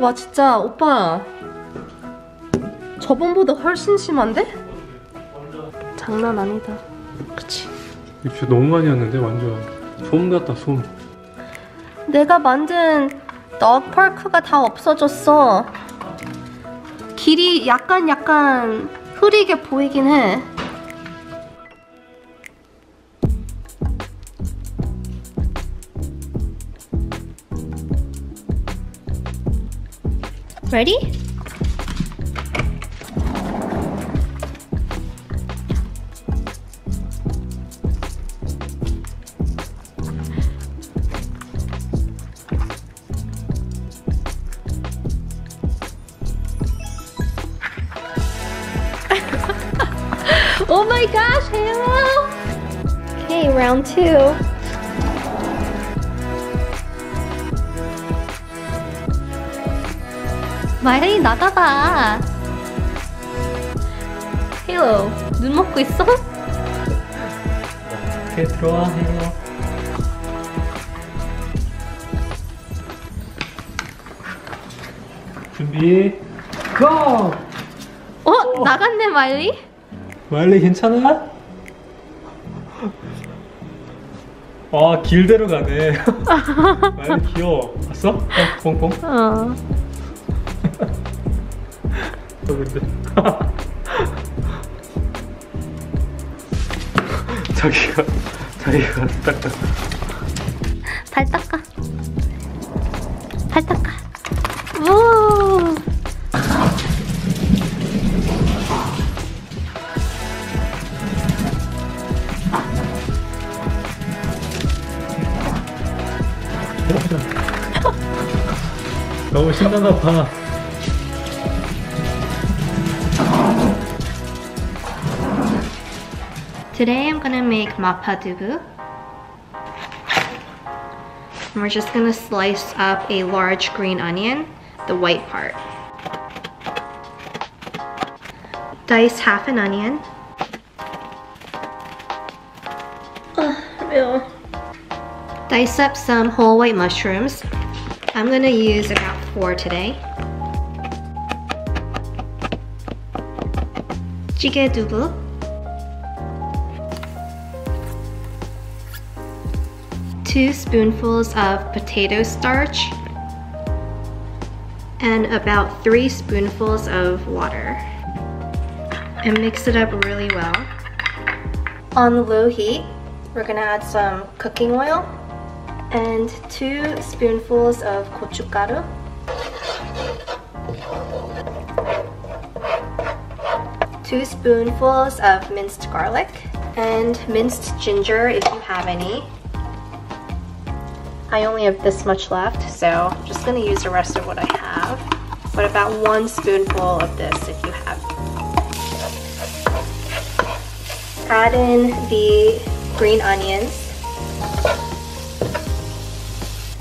와 진짜 오빠 저번보다 훨씬 심한데? 장난 아니다. 그치? 입술 너무 많이 왔는데 완전 솜 같다 솜. 내가 만든 덕펄크가 다 없어졌어. 길이 약간 흐리게 보이긴 해. Ready? Oh my gosh, Halo! Okay, round 2. 마일이 나가봐. 헤일로, 눈 먹고 있어? 오케이, 들어와, 헤일로. 준비, 고! 나갔네, 마일리? 마일리 괜찮아? 아, 길대로 가네. 마일리 귀여워. 봤어? 꽁꽁. 또 근데 자기가 닦아. 발 닦아. 발 닦아. 우. 너무 신나나 봐. Today I'm gonna make mapo tofu. And we're just gonna slice up a large green onion, the white part. Dice half an onion. Ew. Dice up some whole white mushrooms. I'm gonna use about 4 today. 찌개 두부. Two spoonfuls of potato starch and about 3 spoonfuls of water, and mix it up really well. On low heat, we're gonna add some cooking oil and 2 spoonfuls of gochugaru, 2 spoonfuls of minced garlic, and minced ginger if you have any. I only have this much left, so I'm just gonna use the rest of what I have. But about 1 spoonful of this if you have. Add in the green onions.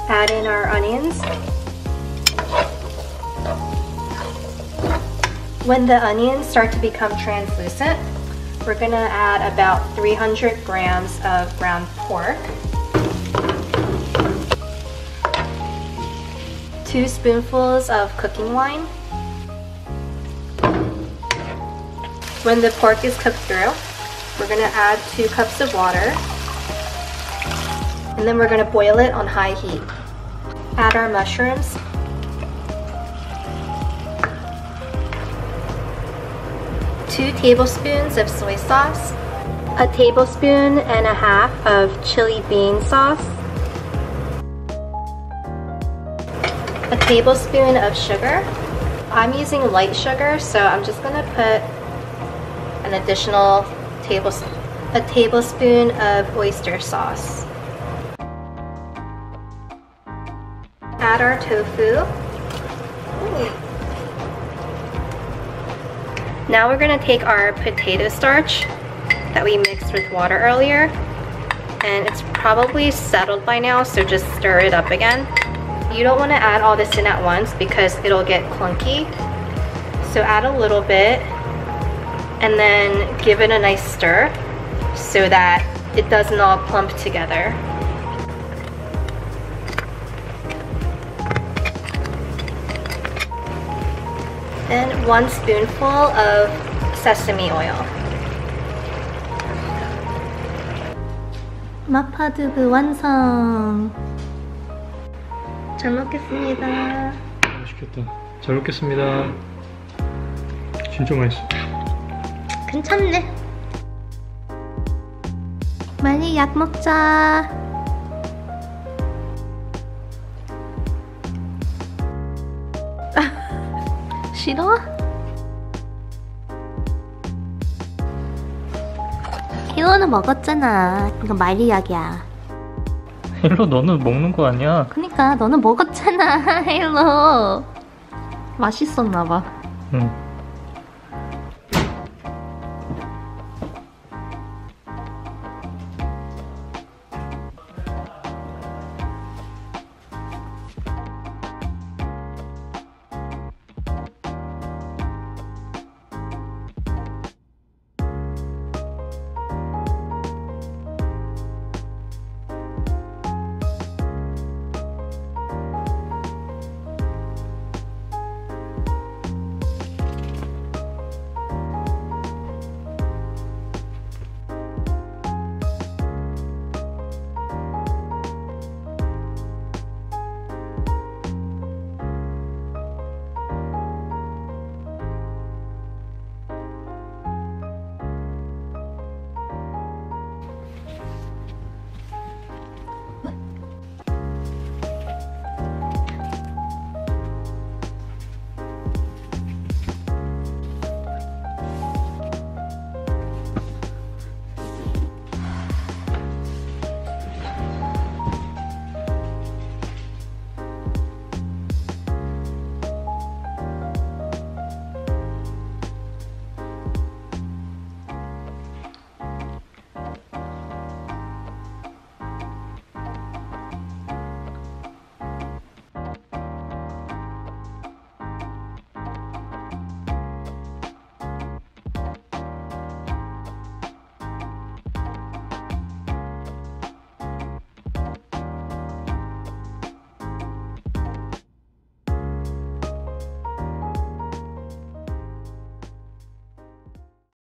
Add in our onions. When the onions start to become translucent, we're gonna add about 300 grams of ground pork. 2 spoonfuls of cooking wine. When the pork is cooked through, we're gonna add 2 cups of water, and then we're gonna boil it on high heat. Add our mushrooms. Two tablespoons of soy sauce, 1.5 tablespoons of chili bean sauce, 1 tablespoon of sugar. I'm using light sugar, so I'm just gonna put an additional a tablespoon of oyster sauce. Add our tofu. Now we're gonna take our potato starch that we mixed with water earlier, and it's probably settled by now, so just stir it up again. You don't want to add all this in at once because it'll get clunky. So add a little bit and then give it a nice stir so that it doesn't all clump together. Then 1 spoonful of sesame oil. 마파두부 완성. 잘 먹겠습니다. 맛있겠다. 잘 먹겠습니다. 진짜 맛있어. 괜찮네. 많이 약 먹자. 싫어? 힐러는 먹었잖아. 이거 마리약이야. 헬로 너는 먹는 거 아니야? 그니까 너는 먹었잖아. 힐러. 맛있었나봐. 응.